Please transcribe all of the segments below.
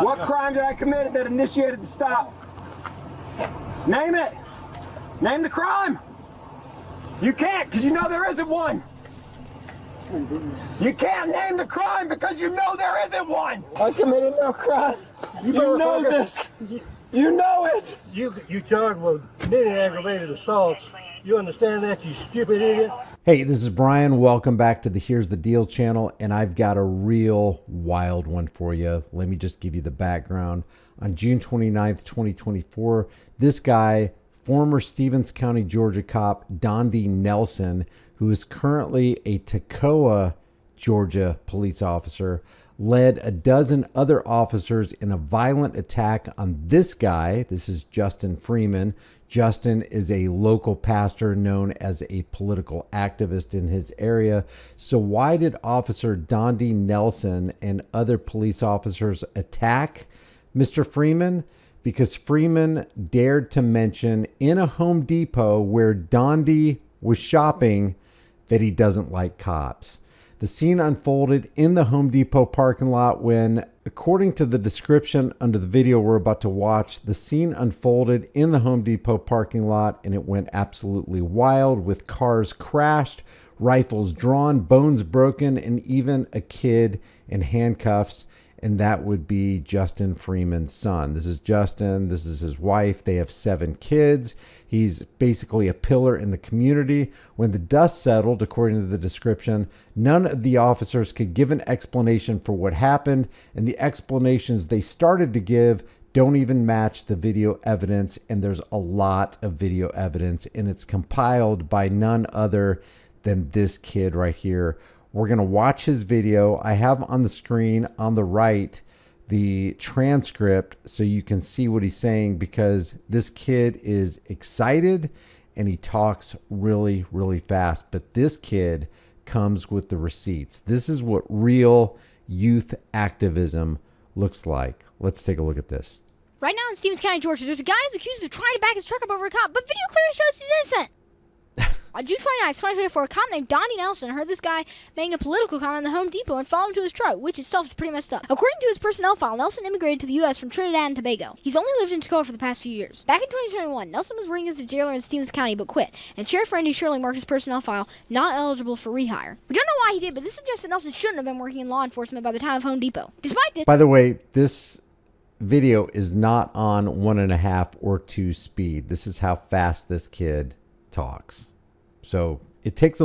What crime did I commit that initiated the stop? Name it. Name the crime. You can't, because you know there isn't one. You can't name the crime because you know there isn't one. I committed no crime. You know this. You know it. You charged with many aggravated assaults. You understand that, you stupid idiot? Hey, this is Brian. Welcome back to the Here's the Deal channel, and I've got a real wild one for you. Let me just give you the background. On June 29th, 2024, this guy, former Stevens County, Georgia cop Dondi Nelson, who is currently a Tahlequah, Georgia police officer, led a dozen other officers in a violent attack on this guy. This is Justin Freeman. Justin is a local pastor known as a political activist in his area. So why did Officer Dondi Nelson and other police officers attack Mr. Freeman? Because Freeman dared to mention in a Home Depot where Dondi was shopping that he doesn't like cops. The scene unfolded in the Home Depot parking lot when, according to the description under the video we're about to watch, the scene unfolded in the Home Depot parking lot and it went absolutely wild with cars crashed, rifles drawn, bones broken, and even a kid in handcuffs. And that would be Justin Freeman's son. This is Justin. This is his wife. They have 7 kids. He's basically a pillar in the community. When the dust settled, according to the description, none of the officers could give an explanation for what happened. And the explanations they started to give don't even match the video evidence. And there's a lot of video evidence. And it's compiled by none other than this kid right here. We're going to watch his video. I have on the screen on the right the transcript so you can see what he's saying, because this kid is excited and he talks really, really fast. But this kid comes with the receipts. This is what real youth activism looks like. Let's take a look at this. Right now in Stevens County, Georgia, there's a guy who's accused of trying to back his truck up over a cop, but video clearly shows he's innocent. On June 29th, 2024, a cop named Dondi Nelson heard this guy making a political comment in the Home Depot and followed him to his truck, which itself is pretty messed up. According to his personnel file, Nelson immigrated to the U.S. from Trinidad and Tobago. He's only lived in Tacoma for the past few years. Back in 2021, Nelson was working as a jailer in Stevens County but quit, and Sheriff Randy Shirley marked his personnel file not eligible for rehire. We don't know why he did, but this suggests that Nelson shouldn't have been working in law enforcement by the time of Home Depot. Despite this... By the way, this video is not on 1.5 or 2 speed. This is how fast this kid talks. So it takes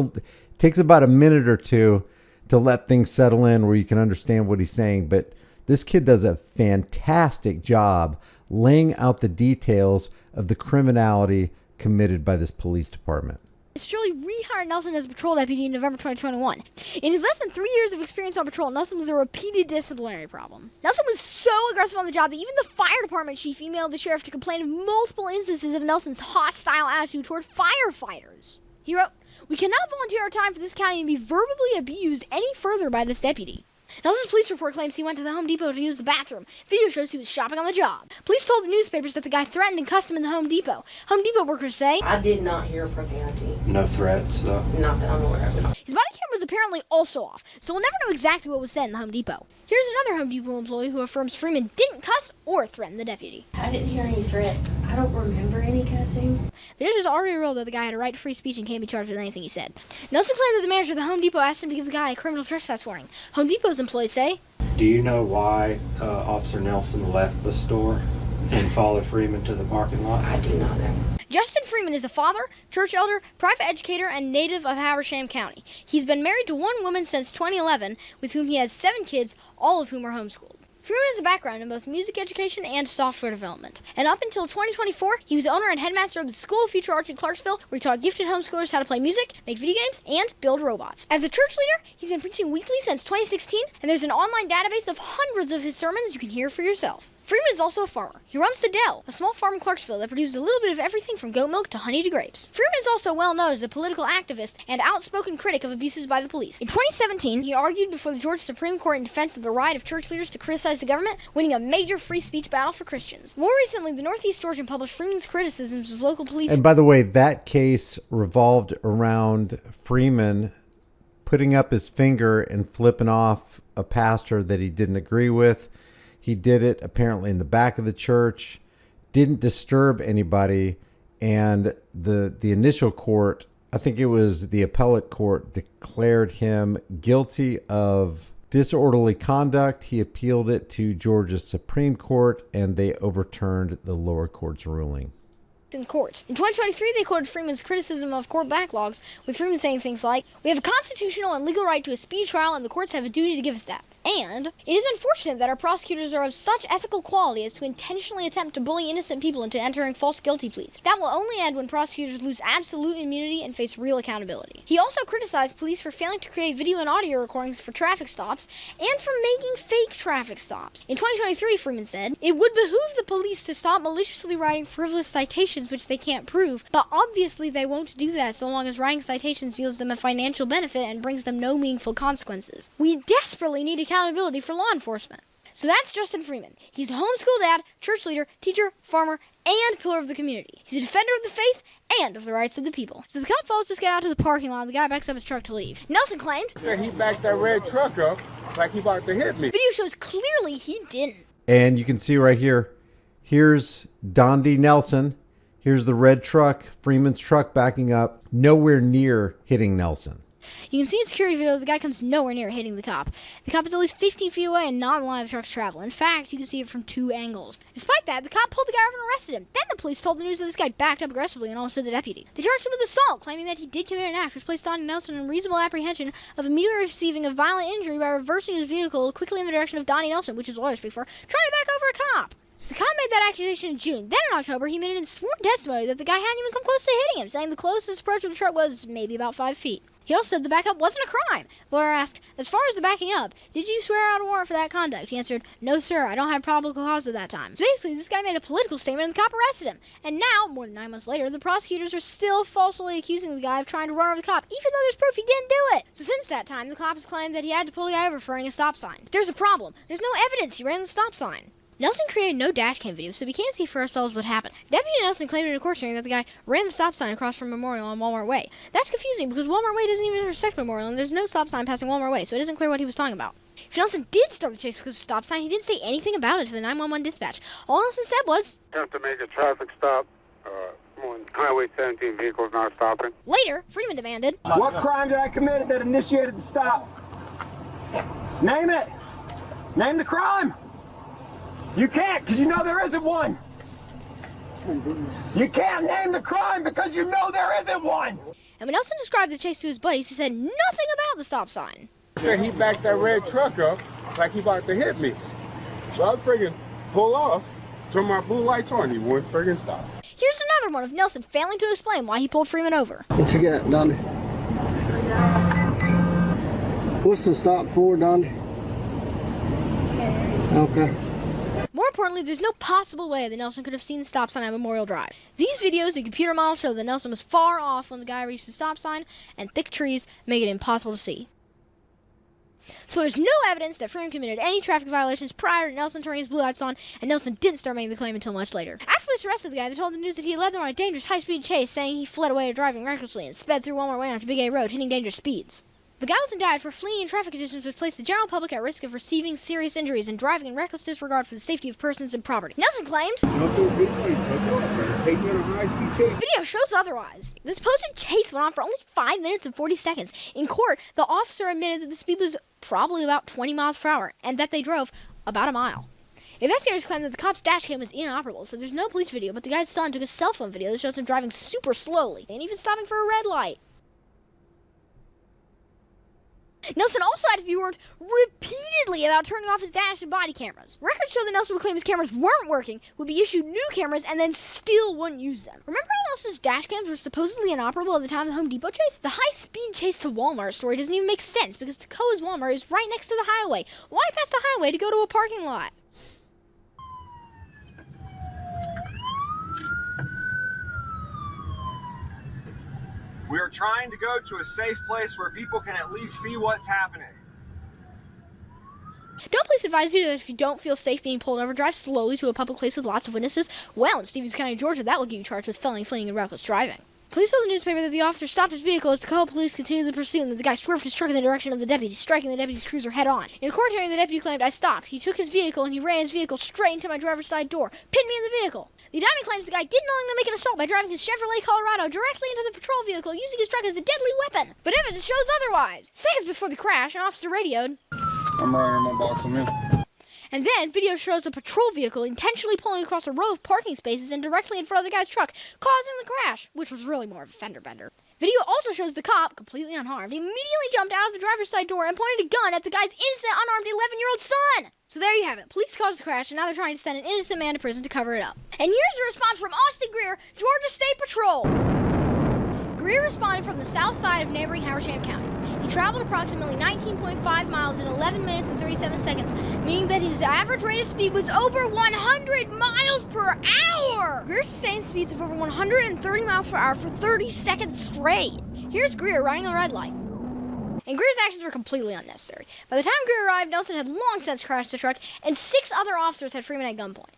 about a minute or two to let things settle in where you can understand what he's saying. But this kid does a fantastic job laying out the details of the criminality committed by this police department. Shirley rehired Nelson as a patrol deputy in November 2021. In his less than 3 years of experience on patrol, Nelson was a repeated disciplinary problem. Nelson was so aggressive on the job that even the fire department chief emailed the sheriff to complain of multiple instances of Nelson's hostile attitude toward firefighters. He wrote, "We cannot volunteer our time for this county and be verbally abused any further by this deputy." Nelson's police report claims he went to the Home Depot to use the bathroom. Video shows he was shopping on the job. Police told the newspapers that the guy threatened and cussed him in the Home Depot. Home Depot workers say, "I did not hear profanity. No threats, though? Not that I'm aware of it." His body camera was apparently also off, so we'll never know exactly what was said in the Home Depot. Here's another Home Depot employee who affirms Freeman didn't cuss or threaten the deputy. I didn't hear any threat. I don't remember any cussing. The judge has already ruled that the guy had a right to free speech and can't be charged with anything he said. Nelson claimed that the manager of the Home Depot asked him to give the guy a criminal trespass warning. Home Depot's employees say, Do you know why Officer Nelson left the store and followed Freeman to the parking lot? I do not know. Justin Freeman is a father, church elder, private educator, and native of Habersham County. He's been married to one woman since 2011, with whom he has 7 kids, all of whom are homeschooled. Freeman has a background in both music education and software development. And up until 2024, he was owner and headmaster of the School of Future Arts in Clarksville, where he taught gifted homeschoolers how to play music, make video games, and build robots. As a church leader, he's been preaching weekly since 2016, and there's an online database of hundreds of his sermons you can hear for yourself. Freeman is also a farmer. He runs the Dell, a small farm in Clarksville that produces a little bit of everything from goat milk to honey to grapes. Freeman is also well known as a political activist and outspoken critic of abuses by the police. In 2017, he argued before the Georgia Supreme Court in defense of the right of church leaders to criticize the government, winning a major free speech battle for Christians. More recently, the Northeast Georgian published Freeman's criticisms of local police. And by the way, that case revolved around Freeman putting up his finger and flipping off a pastor that he didn't agree with. He did it apparently in the back of the church, didn't disturb anybody, and the initial court, I think it was the appellate court, declared him guilty of disorderly conduct. He appealed it to Georgia's Supreme Court, and they overturned the lower court's ruling. In court. In 2023, they quoted Freeman's criticism of court backlogs, with Freeman saying things like, "We have a constitutional and legal right to a speedy trial, and the courts have a duty to give us that." And it is unfortunate that our prosecutors are of such ethical quality as to intentionally attempt to bully innocent people into entering false guilty pleas. That will only end when prosecutors lose absolute immunity and face real accountability. He also criticized police for failing to create video and audio recordings for traffic stops and for making fake traffic stops. In 2023, Freeman said, "It would behoove the police to stop maliciously writing frivolous citations which they can't prove, but obviously they won't do that so long as writing citations yields them a financial benefit and brings them no meaningful consequences. We desperately need accountability for law enforcement." So that's Justin Freeman. He's a homeschool dad, church leader, teacher, farmer, and pillar of the community. He's a defender of the faith and of the rights of the people. So the cop follows this guy out to the parking lot, and the guy backs up his truck to leave. Nelson claimed, "Yeah, he backed that red truck up like he about to hit me." Video shows clearly he didn't. And you can see right here, here's Dondi Nelson. Here's the red truck, Freeman's truck backing up, nowhere near hitting Nelson. You can see in security video the guy comes nowhere near hitting the cop. The cop is at least 15 feet away and not in the line of truck's travel. In fact, you can see it from 2 angles. Despite that, the cop pulled the guy over and arrested him. Then the police told the news that this guy backed up aggressively and almost hit the deputy. They charged him with assault, claiming that he did commit an act which placed Donnie Nelson in reasonable apprehension of immediately receiving a violent injury by reversing his vehicle quickly in the direction of Donnie Nelson, which his lawyers speak for, trying to back over a cop. The cop made that accusation in June. Then in October, he made it in sworn testimony that the guy hadn't even come close to hitting him, saying the closest approach of the truck was maybe about 5 feet. He also said the backup wasn't a crime. The lawyer asked, "As far as the backing up, did you swear out a warrant for that conduct?" He answered, "No, sir, I don't have probable cause at that time." So basically, this guy made a political statement and the cop arrested him. And now, more than 9 months later, the prosecutors are still falsely accusing the guy of trying to run over the cop, even though there's proof he didn't do it. So since that time, the cop has claimed that he had to pull the guy over for running a stop sign. But there's a problem. There's no evidence he ran the stop sign. Nelson created no dash cam video, so we can't see for ourselves what happened. Deputy Nelson claimed in a court hearing that the guy ran the stop sign across from Memorial on Walmart Way. That's confusing because Walmart Way doesn't even intersect Memorial, and there's no stop sign passing Walmart Way, so it isn't clear what he was talking about. If Nelson did start the chase because of the stop sign, he didn't say anything about it to the 911 dispatch. All Nelson said was, "Attempt to make a traffic stop on Highway 17, vehicles not stopping." Later, Freeman demanded, What crime did I commit that initiated the stop? Name it. Name the crime. You can't, because you know there isn't one. You can't name the crime because you know there isn't one. And when Nelson described the chase to his buddies, he said nothing about the stop sign. "Yeah, he backed that red truck up like he about to hit me." So I friggin' pull off, turn my blue lights on, he wouldn't friggin' stop. Here's another one of Nelson failing to explain why he pulled Freeman over. What you got, Donnie? What's the stop for, Donnie? Okay. More importantly, there's no possible way that Nelson could have seen the stop sign at Memorial Drive. These videos and computer models show that Nelson was far off when the guy reached the stop sign, and thick trees make it impossible to see. So there's no evidence that Freeman committed any traffic violations prior to Nelson turning his blue lights on, and Nelson didn't start making the claim until much later. After police arrested the guy, they told the news that he led them on a dangerous high-speed chase, saying he fled away driving recklessly and sped through Walmart Way onto Big A Road, hitting dangerous speeds. The guy was indicted for fleeing in traffic conditions which placed the general public at risk of receiving serious injuries and driving in reckless disregard for the safety of persons and property. Nelson claimed, "Video shows otherwise." This supposed chase went on for only 5 minutes and 40 seconds. In court, the officer admitted that the speed was probably about 20 miles per hour and that they drove about a mile. Investigators claim that the cop's dash cam was inoperable, so there's no police video, but the guy's son took a cell phone video that shows him driving super slowly and even stopping for a red light. Nelson also had to be warned repeatedly about turning off his dash and body cameras. Records show that Nelson would claim his cameras weren't working, would be issued new cameras, and then still wouldn't use them. Remember how Nelson's dash cams were supposedly inoperable at the time of the Home Depot chase? The high-speed chase to Walmart story doesn't even make sense because Tahlequah's Walmart is right next to the highway. Why pass the highway to go to a parking lot? We are trying to go to a safe place where people can at least see what's happening. Don't police advise you that if you don't feel safe being pulled over, drive slowly to a public place with lots of witnesses? Well, in Stevens County, Georgia, that will get you charged with felony, fleeing, and reckless driving. Police told the newspaper that the officer stopped his vehicle as the Tahlequah police continued the pursuit and that the guy swerved his truck in the direction of the deputy, striking the deputy's cruiser head on. In a court hearing, the deputy claimed, "I stopped. He took his vehicle and he ran his vehicle straight into my driver's side door, pinned me in the vehicle." The indictment claims the guy did knowingly make an assault by driving his Chevrolet Colorado directly into the patrol vehicle, using his truck as a deadly weapon. But evidence shows otherwise. Seconds before the crash, an officer radioed, I'm right here, my box, I'm in. and then video shows a patrol vehicle intentionally pulling across a row of parking spaces and directly in front of the guy's truck, causing the crash, which was really more of a fender bender. Video also shows the cop, completely unharmed, immediately jumped out of the driver's side door and pointed a gun at the guy's innocent, unarmed 11-year-old son. So there you have it. Police caused the crash, and now they're trying to send an innocent man to prison to cover it up. And here's the response from Austin Greer, Georgia State Patrol. Greer responded from the south side of neighboring Habersham County. He traveled approximately 19.5 miles in 11 minutes and 37 seconds, meaning that his average rate of speed was over 100 miles per hour! Greer sustained speeds of over 130 miles per hour for 30 seconds straight. Here's Greer running a red light. And Greer's actions were completely unnecessary. By the time Greer arrived, Nelson had long since crashed the truck, and 6 other officers had Freeman at gunpoint.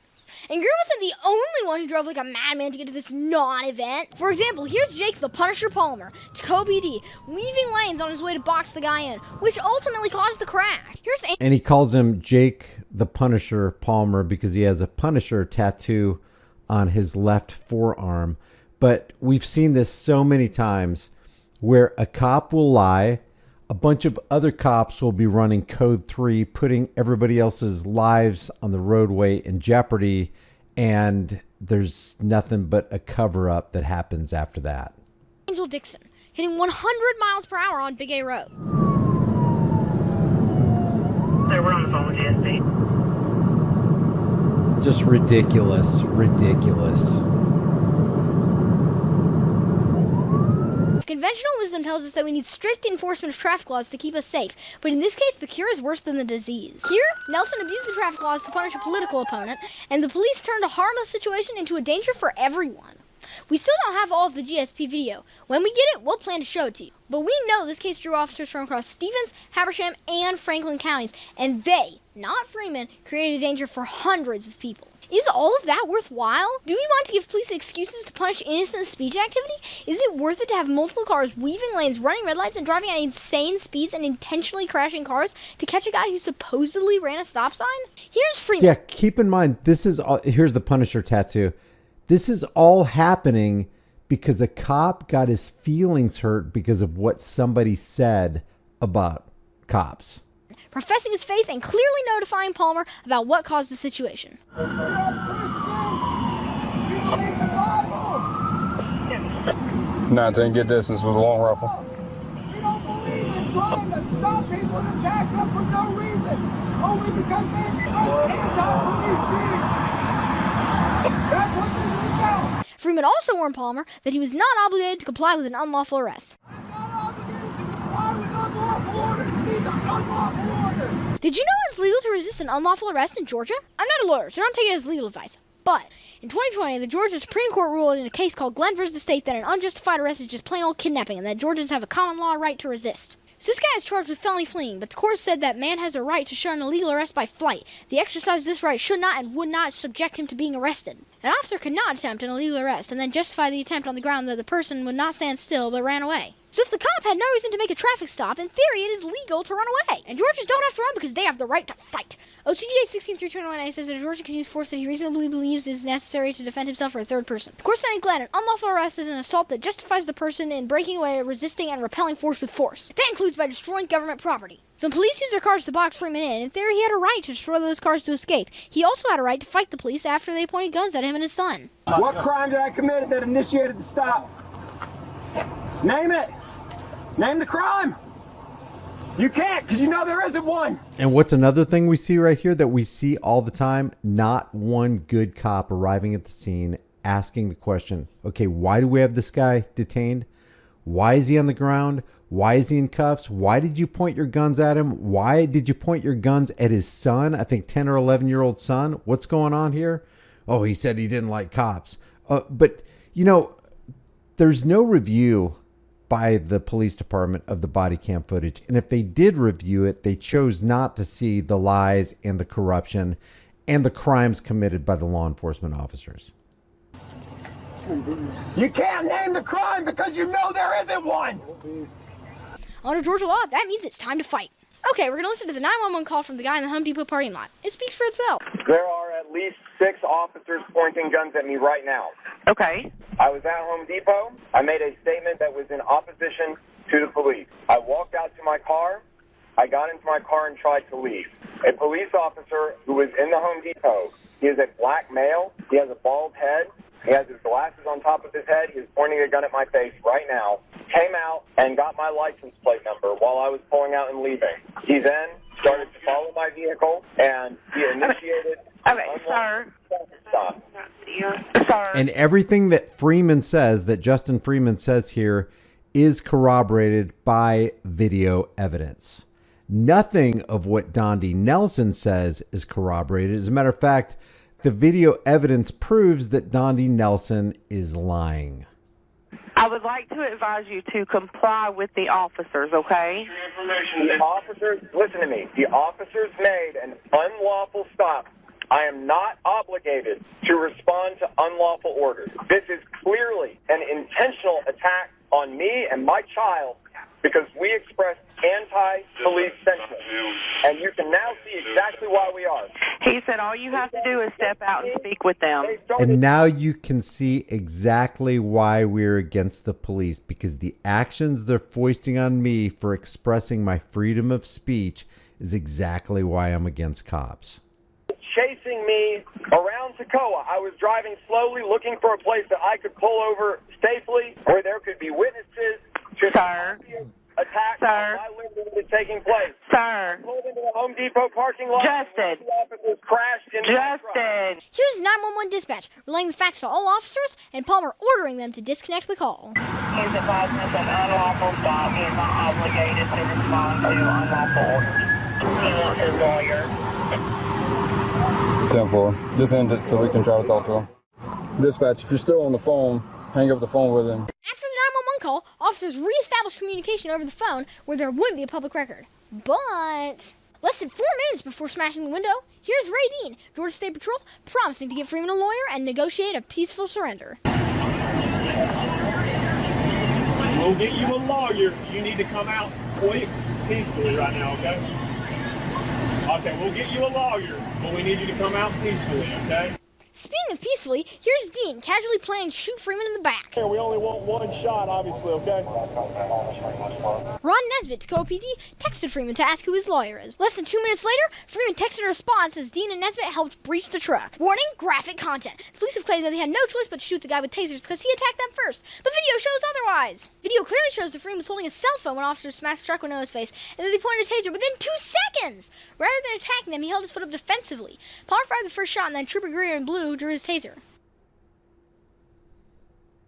And Greer wasn't the only one who drove like a madman to get to this non-event. For example, here's Jake the Punisher Palmer, Tacoma PD, weaving lanes on his way to box the guy in, which ultimately caused the crash. And he calls him Jake the Punisher Palmer because he has a Punisher tattoo on his left forearm. But we've seen this so many times where a cop will lie, a bunch of other cops will be running code 3, putting everybody else's lives on the roadway in jeopardy, and there's nothing but a cover-up that happens after that. Angel Dixon, hitting 100 miles per hour on Big A Road. Sir, we're on the phone with GSP. Just ridiculous, ridiculous. Conventional wisdom tells us that we need strict enforcement of traffic laws to keep us safe, but in this case, the cure is worse than the disease. Here, Nelson abused the traffic laws to punish a political opponent, and the police turned a harmless situation into a danger for everyone. We still don't have all of the GSP video. When we get it, we'll plan to show it to you. But we know this case drew officers from across Stevens, Habersham, and Franklin counties, and they, not Freeman, created danger for hundreds of people. Is all of that worthwhile? Do we want to give police excuses to punish innocent speech activity? Is it worth it to have multiple cars weaving lanes, running red lights, and driving at insane speeds and intentionally crashing cars to catch a guy who supposedly ran a stop sign? Here's Freeman. Yeah, keep in mind, this is all, here's the Punisher tattoo. This is all happening because a cop got his feelings hurt because of what somebody said about cops. Professing his faith and clearly notifying Palmer about what caused the situation. Nah, take good distance with a long rifle. We don't believe in trying to stop people and attack them for no reason. Only because they're anti-police being. That's what this is about. Freeman also warned Palmer that he was not obligated to comply with an unlawful arrest. Did you know it's legal to resist an unlawful arrest in Georgia? I'm not a lawyer, so don't take it as legal advice. But in 2020, the Georgia Supreme Court ruled in a case called Glenn versus the State that an unjustified arrest is just plain old kidnapping and that Georgians have a common law right to resist. So this guy is charged with felony fleeing, but the court said that man has a right to shun an illegal arrest by flight. The exercise of this right should not and would not subject him to being arrested. An officer could not attempt an illegal arrest and then justify the attempt on the ground that the person would not stand still but ran away. So if the cop had no reason to make a traffic stop, in theory it is legal to run away. And Georgians don't have to run because they have the right to fight. OCGA 16-321A says that a Georgian can use force that he reasonably believes is necessary to defend himself or a third person. The court said in Glenn, an unlawful arrest is an assault that justifies the person in breaking away, resisting, and repelling force with force. That includes by destroying government property. So police used their cars to box Freeman in theory he had a right to destroy those cars to escape. He also had a right to fight the police after they pointed guns at him and his son. What crime did I commit that initiated the stop? Name it. Name the crime. You can't, because you know there isn't one. And what's another thing we see right here that we see all the time? Not one good cop arriving at the scene asking the question, okay, why do we have this guy detained? Why is he on the ground? Why is he in cuffs? Why did you point your guns at him? Why did you point your guns at his son? I think 10 or 11-year-old son. What's going on here? Oh, he said he didn't like cops. But, you know, there's no review by the police department of the body cam footage. And if they did review it, they chose not to see the lies and the corruption and the crimes committed by the law enforcement officers. You can't name the crime because you know there isn't one. Under Georgia law, that means it's time to fight. Okay, we're gonna listen to the 911 call from the guy in the Home Depot parking lot. It speaks for itself. There are at least 6 officers pointing guns at me right now. Okay. I was at Home Depot. I made a statement that was in opposition to the police. I walked out to my car. I got into my car and tried to leave. A police officer who was in the Home Depot, he is a black male. He has a bald head. He has his glasses on top of his head. He is pointing a gun at my face right now. Came out and got my license plate number while I was pulling out and leaving. He then started to follow my vehicle, and he initiated stop. Sir. And everything that Freeman says, that Justin Freeman says here, is corroborated by video evidence. Nothing of what Dondi Nelson says is corroborated. As a matter of fact, the video evidence proves that Dondi Nelson is lying. I would like to advise you to comply with the officers, okay? The officers, listen to me, the officers made an unlawful stop. I am not obligated to respond to unlawful orders. This is clearly an intentional attack on me and my child because we expressed anti-police sentiment. And you can now see exactly why we are. He said all you have to do is step out and speak with them. And now you can see exactly why we're against the police, because the actions they're foisting on me for expressing my freedom of speech is exactly why I'm against cops. Chasing me around Tahlequah. I was driving slowly, looking for a place that I could pull over safely, where there could be witnesses to the attack on my liberty taking place. Sir. Pulled into the Home Depot parking lot. Justin. The officers crashed into my truck. Here's 911 dispatch, relaying the facts to all officers, and Palmer ordering them to disconnect the call. He's advising us of unlawful stop. He is not obligated to respond to unlawful orders. He wants his lawyer. 10-4. Just end it so we can try to talk to him. Dispatch, if you're still on the phone, hang up the phone with him. After the 911 call, officers re-established communication over the phone where there wouldn't be a public record. But less than 4 minutes before smashing the window, here's Ray Dean, Georgia State Patrol, promising to give Freeman a lawyer and negotiate a peaceful surrender. We'll get you a lawyer. You need to come out quick, peacefully right now, okay? Okay, we'll get you a lawyer, but we need you to come out peacefully, okay? Speaking of peacefully, here's Dean casually planning to shoot Freeman in the back. Here, we only want one shot, obviously, okay? Ron Nesbitt, Tahlequah PD, texted Freeman to ask who his lawyer is. Less than 2 minutes later, Freeman texted a response as Dean and Nesbitt helped breach the truck. Warning, graphic content. The police have claimed that they had no choice but to shoot the guy with tasers because he attacked them first, but video shows otherwise. Video clearly shows that Freeman was holding a cell phone when officers smashed the truck window in his face, and that they pointed a taser within 2 seconds. Rather than attacking them, he held his foot up defensively. Palmer fired the first shot, and then Trooper Greer in blue drew his taser.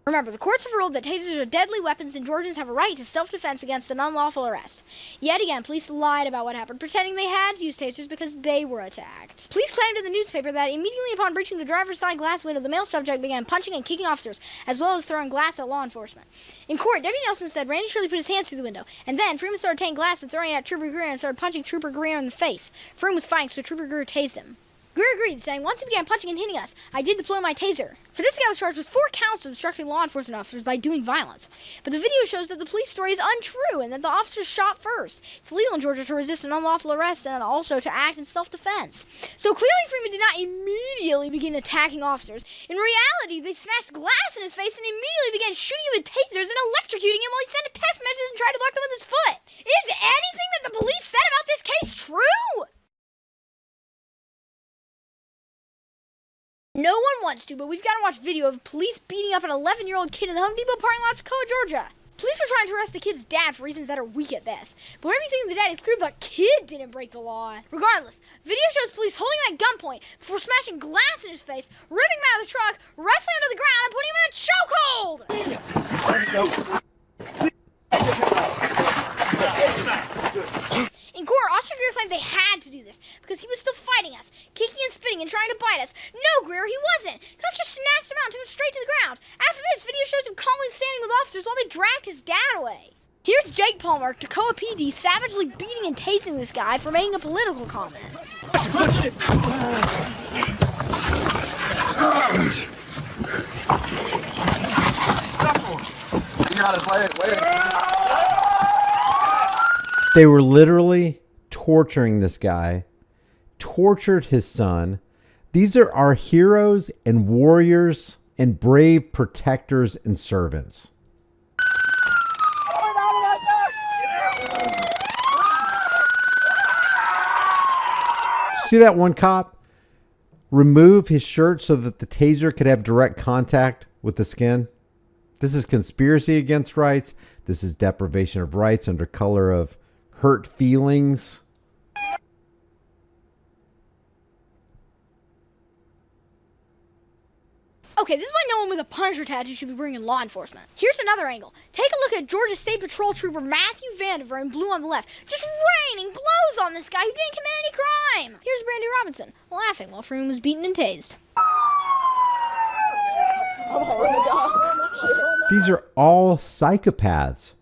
Remember, the courts have ruled that tasers are deadly weapons and Georgians have a right to self-defense against an unlawful arrest. Yet again, police lied about what happened, pretending they had to use tasers because they were attacked. Police claimed in the newspaper that immediately upon breaching the driver's side glass window, the male subject began punching and kicking officers, as well as throwing glass at law enforcement. In court, Deputy Nelson said Randy Shirley put his hands through the window, and then Freeman started taking glass and throwing it at Trooper Greer and started punching Trooper Greer in the face. Freeman was fighting, so Trooper Greer tased him. Greer agreed, saying, once he began punching and hitting us, I did deploy my taser. For this, the guy was charged with 4 counts of obstructing law enforcement officers by doing violence. But the video shows that the police story is untrue and that the officers shot first. It's illegal in Georgia to resist an unlawful arrest and also to act in self-defense. So clearly Freeman did not immediately begin attacking officers. In reality, they smashed glass in his face and immediately began shooting him with tasers and electrocuting him while he sent a text message and tried to block them with his foot. Is anything that the police said about this case true? No one wants to, but we've got to watch video of police beating up an 11-year-old kid in the Home Depot parking lot of Tahlequah, Georgia. Police were trying to arrest the kid's dad for reasons that are weak at best. But whenever you think of the dad, it's clear the kid didn't break the law. Regardless, video shows police holding him at gunpoint before smashing glass in his face, ripping him out of the truck, wrestling him to the ground, and putting him in a chokehold! In court, Officer Greer claimed they had to do this because he was still fighting us, kicking and spitting and trying to bite us. No, Greer, he wasn't. Cops just snatched him out and took him straight to the ground. After this, video shows him calmly standing with officers while they dragged his dad away. Here's Jake Palmer, Tahlequah PD, savagely beating and tasing this guy for making a political comment. got his leg. They were literally torturing this guy, tortured his son. These are our heroes and warriors and brave protectors and servants. See that one cop remove his shirt so that the taser could have direct contact with the skin? This is conspiracy against rights. This is deprivation of rights under color of hurt feelings. Okay, this is why no one with a Punisher tattoo should be bringing law enforcement. Here's another angle. Take a look at Georgia State Patrol Trooper Matthew Vandiver in blue on the left, just raining blows on this guy who didn't commit any crime. Here's Brandy Robinson, laughing while Freeman was beaten and tased. These are all psychopaths.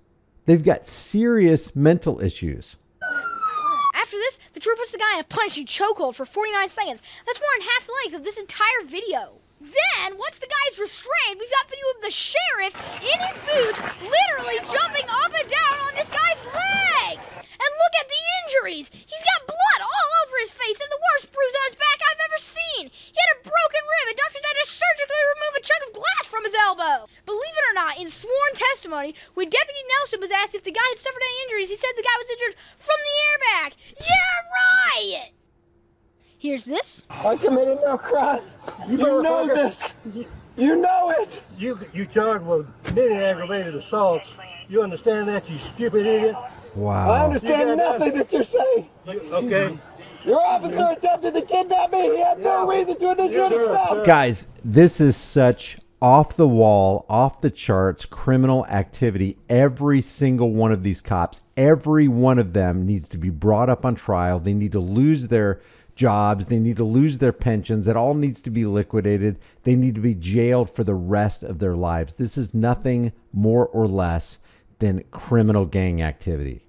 They've got serious mental issues. After this, the trooper puts the guy in a punishing chokehold for 49 seconds. That's more than half the length of this entire video. Then, once the guy's restrained, we've got video of the sheriff in his boots literally jumping up and down on this guy's leg. And look at the injuries. He's got blood all over his face and the worst bruise on his back I've ever seen. He had a broken rib and doctors had to surgically remove a chunk of glass from his elbow. Believe it or not, in sworn testimony, when Deputy Nelson was asked if the guy had suffered any injuries, he said the guy was injured from the airbag. Yeah, right! Here's this. I committed no crime. You know this. You know it. You charged with committing aggravated assaults. You understand that, you stupid idiot? Wow. I understand nothing that you're saying. Okay. Your officer attempted to kidnap me. He had no reason to initiate a stop. Guys, this is such off the wall, off the charts criminal activity. Every single one of these cops, every one of them needs to be brought up on trial. They need to lose their jobs. They need to lose their pensions. It all needs to be liquidated. They need to be jailed for the rest of their lives. This is nothing more or less than criminal gang activity.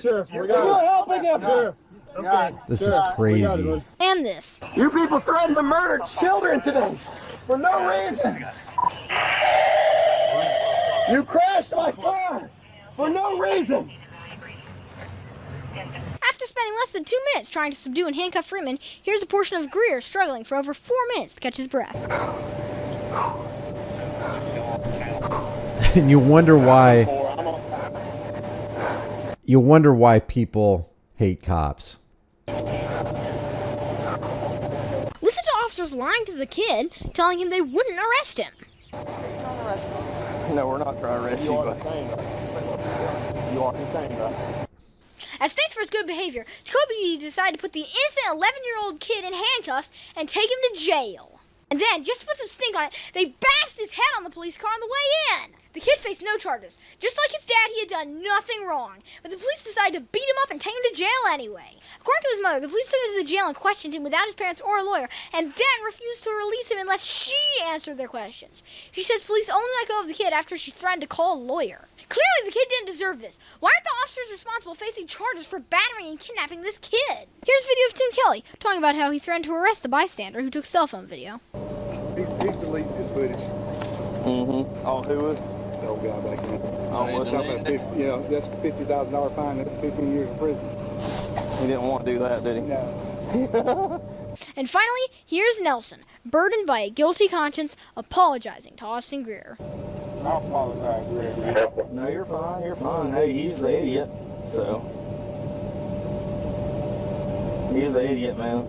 Sheriff, You're helping him. Sheriff. Okay. This is crazy. And this. You people threatened to murder children today for no reason. You crashed my car for no reason. After spending less than 2 minutes trying to subdue and handcuff Freeman, here's a portion of Greer struggling for over 4 minutes to catch his breath. And you wonder why people hate cops. Listen to officers lying to the kid, telling him they wouldn't arrest him. No, we're not trying to arrest you, but You are detained, right? As thanks for his good behavior, Jacoby decided to put the innocent 11-year-old kid in handcuffs and take him to jail. And then, just to put some stink on it, they bashed his head on the police car on the way in. The kid faced no charges. Just like his dad, he had done nothing wrong. But the police decided to beat him up and take him to jail anyway. According to his mother, the police took him to the jail and questioned him without his parents or a lawyer, and then refused to release him unless she answered their questions. She says police only let go of the kid after she threatened to call a lawyer. Clearly, the kid didn't deserve this. Why aren't the officers responsible facing charges for battering and kidnapping this kid? Here's a video of Tim Kelly talking about how he threatened to arrest a bystander who took cell phone video. He's deleting this footage. Mm-hmm. Oh, who was? The old guy back there. Oh, What's up at 50, you know, that's $50,000 fine and 15 years in prison. He didn't want to do that, did he? No. And finally, here's Nelson, burdened by a guilty conscience, apologizing to Austin Greer. I apologize, Greg. No, you're fine. You're fine. Hey, he's the idiot. So he's the idiot, man.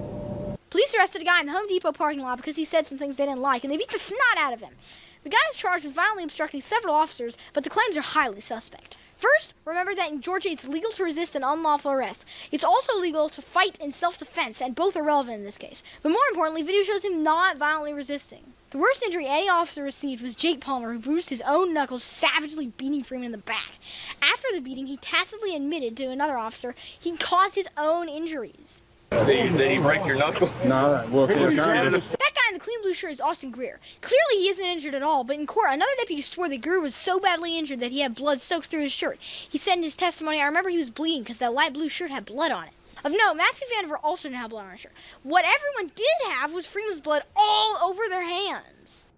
Police arrested a guy in the Home Depot parking lot because he said some things they didn't like, and they beat the snot out of him. The guy is charged with violently obstructing several officers, but the claims are highly suspect. First, remember that in Georgia it's legal to resist an unlawful arrest. It's also legal to fight in self-defense, and both are relevant in this case. But more importantly, video shows him not violently resisting. The worst injury any officer received was Jake Palmer, who bruised his own knuckles, savagely beating Freeman in the back. After the beating, he tacitly admitted to another officer he caused his own injuries. Did he break your knuckle? No, well, That guy in the clean blue shirt is Austin Greer. Clearly he isn't injured at all, but in court, another deputy swore that Greer was so badly injured that he had blood soaked through his shirt. He said in his testimony, "I remember he was bleeding because that light blue shirt had blood on it." Of note, Matthew Vandiver also didn't have blood on his shirt. What everyone did have was Freeman's blood all over their hands.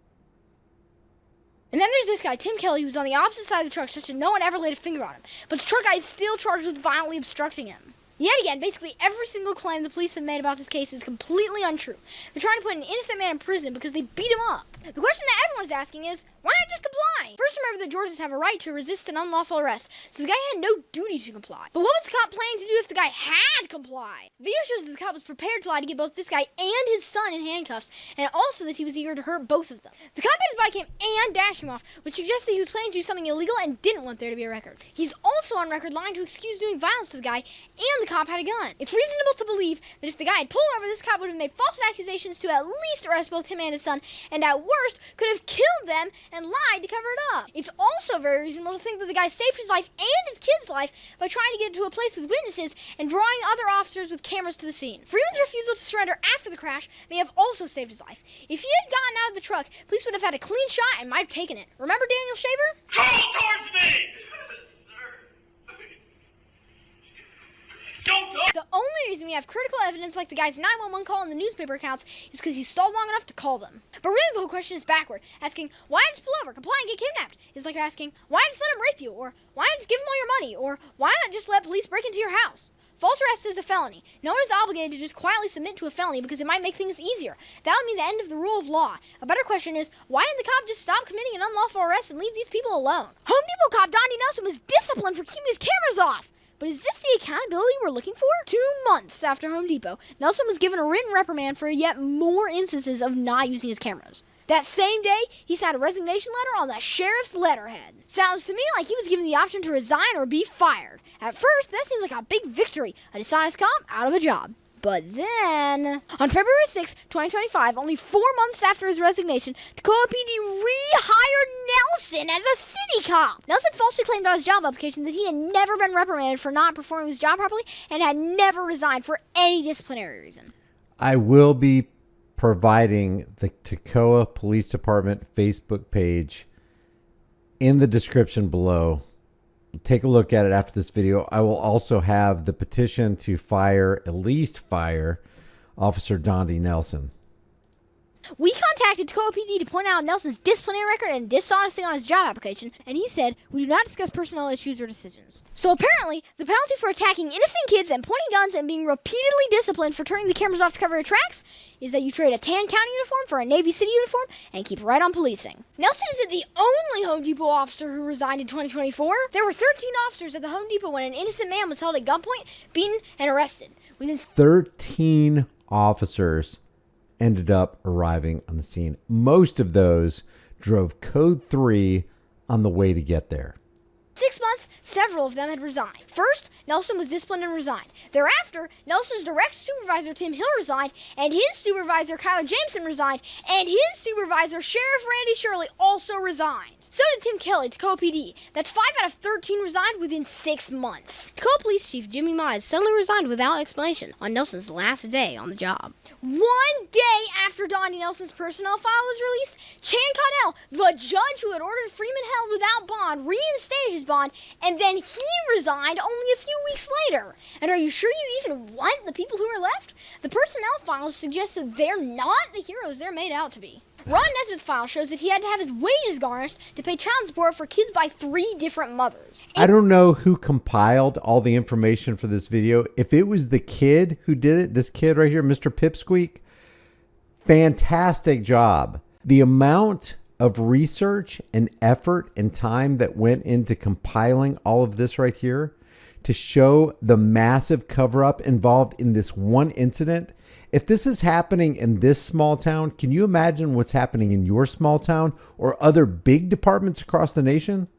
And then there's this guy, Tim Kelly, who's on the opposite side of the truck such that no one ever laid a finger on him. But the truck guy is still charged with violently obstructing him. Yet again, basically every single claim the police have made about this case is completely untrue. They're trying to put an innocent man in prison because they beat him up. The question that everyone's asking is, why not just comply? First, remember that Georgians have a right to resist an unlawful arrest, so the guy had no duty to comply. But what was the cop planning to do if the guy had complied? The video shows that the cop was prepared to lie to get both this guy and his son in handcuffs, and also that he was eager to hurt both of them. The cop had his body cam and dashed him off, which suggests that he was planning to do something illegal and didn't want there to be a record. He's also on record lying to excuse doing violence to the guy, and the cop had a gun. It's reasonable to believe that if the guy had pulled over, this cop would have made false accusations to at least arrest both him and his son, and at worst, could have killed them and lied to cover it up. It's also very reasonable to think that the guy saved his life and his kid's life by trying to get to a place with witnesses and drawing other officers with cameras to the scene. Freeman's refusal to surrender after the crash may have also saved his life. If he had gotten out of the truck, police would have had a clean shot and might have taken it. Remember Daniel Shaver? Call towards me! The only reason we have critical evidence like the guy's 911 call and the newspaper accounts is because he stalled long enough to call them. But really the whole question is backward. Asking, why not just pull over, comply and get kidnapped? Is like asking, why not just let him rape you? Or why not just give him all your money? Or why not just let police break into your house? False arrest is a felony. No one is obligated to just quietly submit to a felony because it might make things easier. That would mean the end of the rule of law. A better question is, why didn't the cop just stop committing an unlawful arrest and leave these people alone? Home Depot cop Donnie Nelson was disciplined for keeping his cameras off. But is this the accountability we're looking for? 2 months after Home Depot, Nelson was given a written reprimand for yet more instances of not using his cameras. That same day, he signed a resignation letter on the sheriff's letterhead. Sounds to me like he was given the option to resign or be fired. At first, that seems like a big victory. A dishonest cop out of a job. But then, on February 6, 2025, only 4 months after his resignation, Tahlequah PD rehired Nelson as a city cop. Nelson falsely claimed on his job application that he had never been reprimanded for not performing his job properly and had never resigned for any disciplinary reason. I will be providing the Tahlequah Police Department Facebook page in the description below. Take a look at it after this video. I will also have the petition to at least fire Officer Donnie Nelson. We contacted Tahlequah PD to point out Nelson's disciplinary record and dishonesty on his job application, and he said, we do not discuss personnel issues or decisions. So apparently, the penalty for attacking innocent kids and pointing guns and being repeatedly disciplined for turning the cameras off to cover your tracks is that you trade a tan county uniform for a Navy City uniform and keep right on policing. Nelson isn't the only Home Depot officer who resigned in 2024. There were 13 officers at the Home Depot when an innocent man was held at gunpoint, beaten, and arrested. 13 officers ended up arriving on the scene. Most of those drove code 3 on the way to get there. 6 months, several of them had resigned. First, Nelson was disciplined and resigned. Thereafter, Nelson's direct supervisor, Tim Hill, resigned, and his supervisor, Kyler Jameson, resigned, and his supervisor, Sheriff Randy Shirley, also resigned. So did Tim Kelly, Tahlequah PD. That's 5 out of 13 resigned within 6 months. Tahlequah Police Chief Jimmy Mize suddenly resigned without explanation on Nelson's last day on the job. 1 day after Donnie Nelson's personnel file was released, Chan Caudell, the judge who had ordered Freeman held without bond, reinstated his bond, and then he resigned only a few weeks later. And are you sure you even want the people who are left? The personnel files suggest that they're not the heroes they're made out to be. Ron Nesbitt's file shows that he had to have his wages garnished to pay child support for kids by 3 different mothers. I don't know who compiled all the information for this video. If it was the kid who did it, this kid right here, Mr. Pipsqueak, fantastic job. The amount of research and effort and time that went into compiling all of this right here to show the massive cover-up involved in this one incident. If this is happening in this small town, can you imagine what's happening in your small town or other big departments across the nation?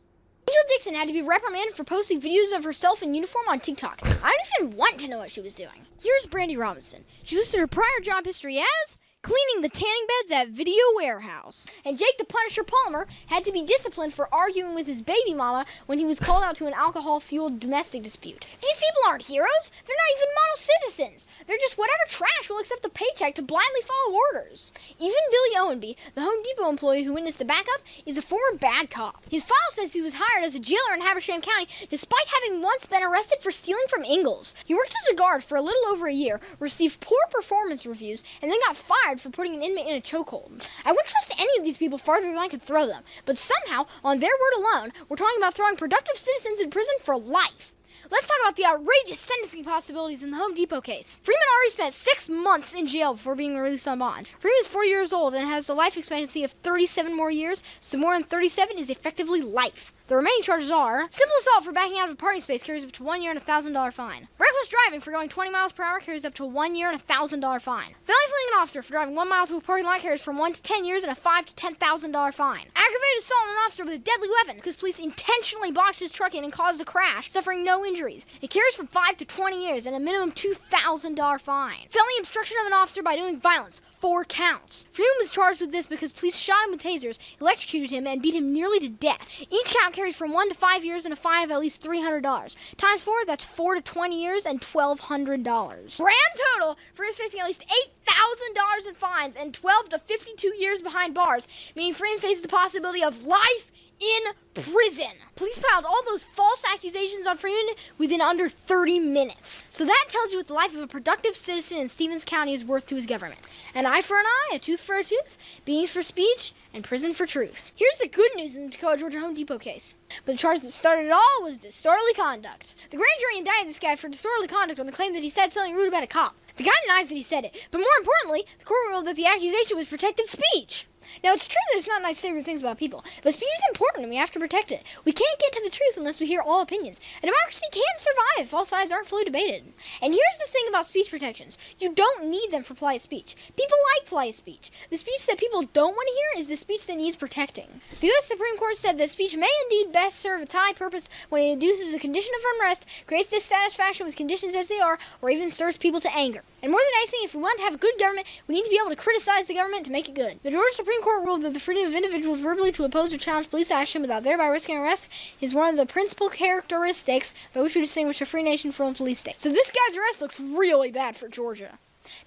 Angel Dixon had to be reprimanded for posting videos of herself in uniform on TikTok. I don't even want to know what she was doing. Here's Brandy Robinson. She listed her prior job history as cleaning the tanning beds at Video Warehouse. And Jake the Punisher Palmer had to be disciplined for arguing with his baby mama when he was called out to an alcohol-fueled domestic dispute. These people aren't heroes. They're not even model citizens. They're just whatever trash will accept a paycheck to blindly follow orders. Even Billy Owenby, the Home Depot employee who witnessed the backup, is a former bad cop. His file says he was hired as a jailer in Habersham County despite having once been arrested for stealing from Ingalls. He worked as a guard for a little over a year, received poor performance reviews, and then got fired fired for putting an inmate in a chokehold. I wouldn't trust any of these people farther than I could throw them, but somehow, on their word alone, we're talking about throwing productive citizens in prison for life. Let's talk about the outrageous sentencing possibilities in the Home Depot case. Freeman already spent 6 months in jail before being released on bond. Freeman is 40 years old and has a life expectancy of 37 more years, so more than 37 is effectively life. The remaining charges are simple assault for backing out of a parking space carries up to 1 year and a $1,000 fine. Reckless driving for going 20 miles per hour carries up to 1 year and a $1,000 fine. Felony fleeing an officer for driving 1 mile to a parking lot carries from 1 to 10 years and a $5,000 to $10,000 fine. Aggravated assault on an officer with a deadly weapon because police intentionally boxed his truck in and caused a crash, suffering no injuries. It carries from 5 to 20 years and a minimum $2,000 fine. Felony obstruction of an officer by doing violence, 4 counts. Freeman was charged with this because police shot him with tasers, electrocuted him, and beat him nearly to death. Each count carries from 1 to 5 years and a fine of at least $300. Times 4, that's 4 to 20 years and $1,200. Grand total, Freeman facing at least $8,000 in fines and 12 to 52 years behind bars, meaning Freeman faces the possibility of life in prison. Police piled all those false accusations on Freeman within under 30 minutes. So that tells you what the life of a productive citizen in Stevens County is worth to his government. An eye for an eye, a tooth for a tooth, beatings for speech, and prison for truth. Here's the good news in the Tacoma, Georgia Home Depot case. But the charge that started it all was disorderly conduct. The grand jury indicted this guy for disorderly conduct on the claim that he said something rude about a cop. The guy denies that he said it, but more importantly, the court ruled that the accusation was protected speech. Now, it's true that it's not nice to say rude things about people, but speech is important and we have to protect it. We can't get to the truth unless we hear all opinions. A democracy can't survive if all sides aren't fully debated. And here's the thing about speech protections. You don't need them for polite speech. People like polite speech. The speech that people don't want to hear is the speech that needs protecting. The U.S. Supreme Court said that speech may indeed best serve its high purpose when it induces a condition of unrest, creates dissatisfaction with conditions as they are, or even stirs people to anger. And more than anything, if we want to have a good government, we need to be able to criticize the government to make it good. The Georgia Supreme Court ruled that the freedom of individuals verbally to oppose or challenge police action without thereby risking arrest is one of the principal characteristics by which we distinguish a free nation from a police state. So this guy's arrest looks really bad for Georgia.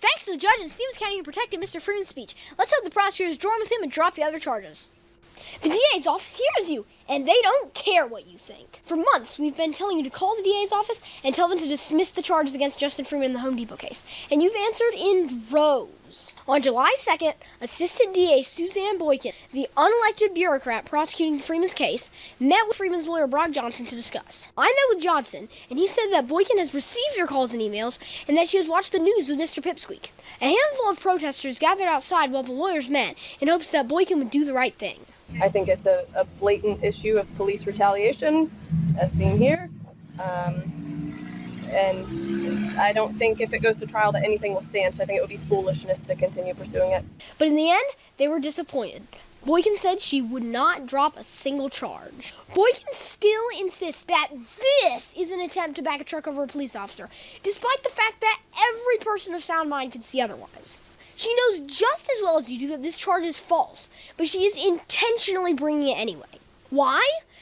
Thanks to the judge in Stevens County who protected Mr. Freeman's speech. Let's hope the prosecutors join with him and drop the other charges. The DA's office hears you, and they don't care what you think. For months, we've been telling you to call the DA's office and tell them to dismiss the charges against Justin Freeman in the Home Depot case. And you've answered in droves. On July 2nd, Assistant DA Suzanne Boykin, the unelected bureaucrat prosecuting Freeman's case, met with Freeman's lawyer Brock Johnson to discuss. I met with Johnson, and he said that Boykin has received your calls and emails, and that she has watched the news with Mr. Pipsqueak. A handful of protesters gathered outside while the lawyers met in hopes that Boykin would do the right thing. I think it's a blatant issue of police retaliation, as seen here. And I don't think if it goes to trial that anything will stand, so I think it would be foolishness to continue pursuing it. But in the end, they were disappointed. Boykin said she would not drop a single charge. Boykin still insists that this is an attempt to back a truck over a police officer, despite the fact that every person of sound mind could see otherwise. She knows just as well as you do that this charge is false, but she is intentionally bringing it anyway. Why?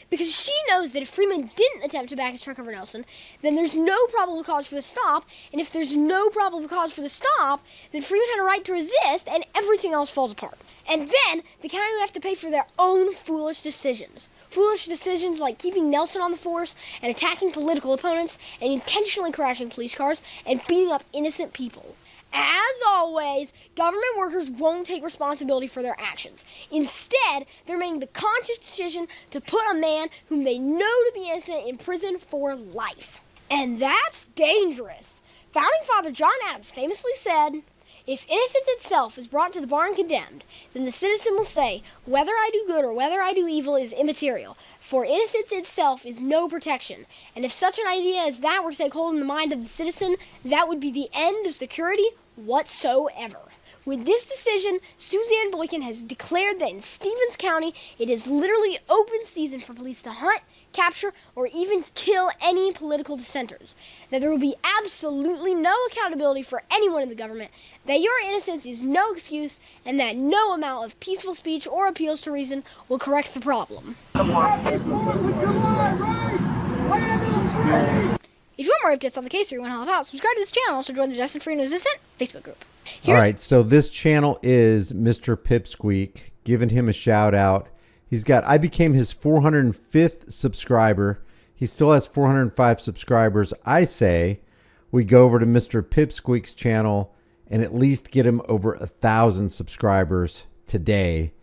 Because she knows that if Freeman didn't attempt to back his truck over Nelson, then there's no probable cause for the stop, and if there's no probable cause for the stop, then Freeman had a right to resist, and everything else falls apart. And then the county would have to pay for their own foolish decisions. Foolish decisions like keeping Nelson on the force, and attacking political opponents, and intentionally crashing police cars, and beating up innocent people. As always, government workers won't take responsibility for their actions. Instead, they're making the conscious decision to put a man whom they know to be innocent in prison for life. And that's dangerous. Founding Father John Adams famously said, "If innocence itself is brought to the bar and condemned, then the citizen will say, whether I do good or whether I do evil is immaterial. For innocence itself is no protection. And if such an idea as that were to take hold in the mind of the citizen, that would be the end of security whatsoever." With this decision, Suzanne Boykin has declared that in Stevens County, it is literally open season for police to hunt, capture, or even kill any political dissenters. That there will be absolutely no accountability for anyone in the government, that your innocence is no excuse, and that no amount of peaceful speech or appeals to reason will correct the problem. If you want more updates on the case or you want to help out, subscribe to this channel. Also join the Justin Freeman Resistant Facebook group. All right, so this channel is Mr. Pipsqueak, giving him a shout out. He's got, I became his 405th subscriber. He still has 405 subscribers. I say we go over to Mr. Pipsqueak's channel and at least get him over 1,000 subscribers today.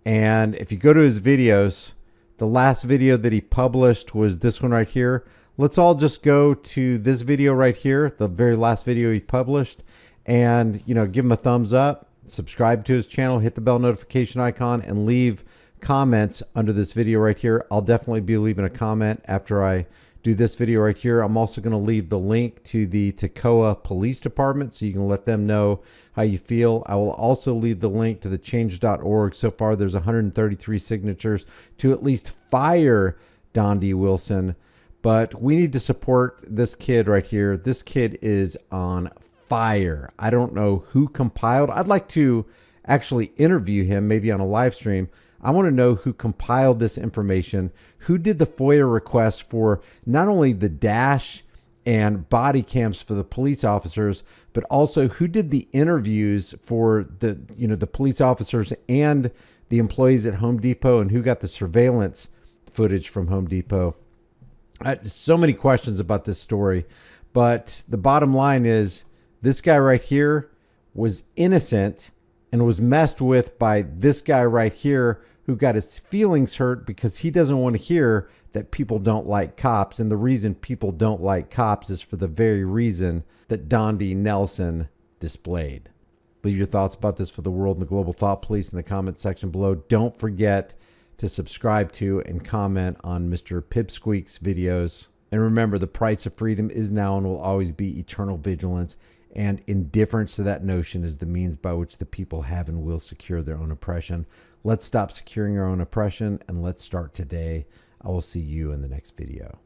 And if you go to his videos, the last video that he published was this one right here. Let's all just go to this video right here, the very last video he published, and give him a thumbs up, subscribe to his channel, hit the bell notification icon, and leave comments under this video right here. I'll definitely be leaving a comment after I do this video right here. I'm also going to leave the link to the Tahlequah Police Department so you can let them know how you feel. I will also leave the link to the change.org. So far, there's 133 signatures to at least fire Dondi Wilson. But we need to support this kid right here. This kid is on fire. I don't know who compiled. I'd like to actually interview him, maybe on a live stream. I want to know who compiled this information, who did the FOIA request for not only the dash and body cams for the police officers, but also who did the interviews for the police officers and the employees at Home Depot, and who got the surveillance footage from Home Depot. So many questions about this story, but the bottom line is this guy right here was innocent and was messed with by this guy right here, who got his feelings hurt because he doesn't want to hear that people don't like cops. And the reason people don't like cops is for the very reason that Dondi Nelson displayed. Leave your thoughts about this for the world and the global thought police in the comment section below. Don't forget to subscribe to and comment on Mr. Pipsqueak's videos. And remember, the price of freedom is now and will always be eternal vigilance. And indifference to that notion is the means by which the people have and will secure their own oppression. Let's stop securing our own oppression, and let's start today. I will see you in the next video.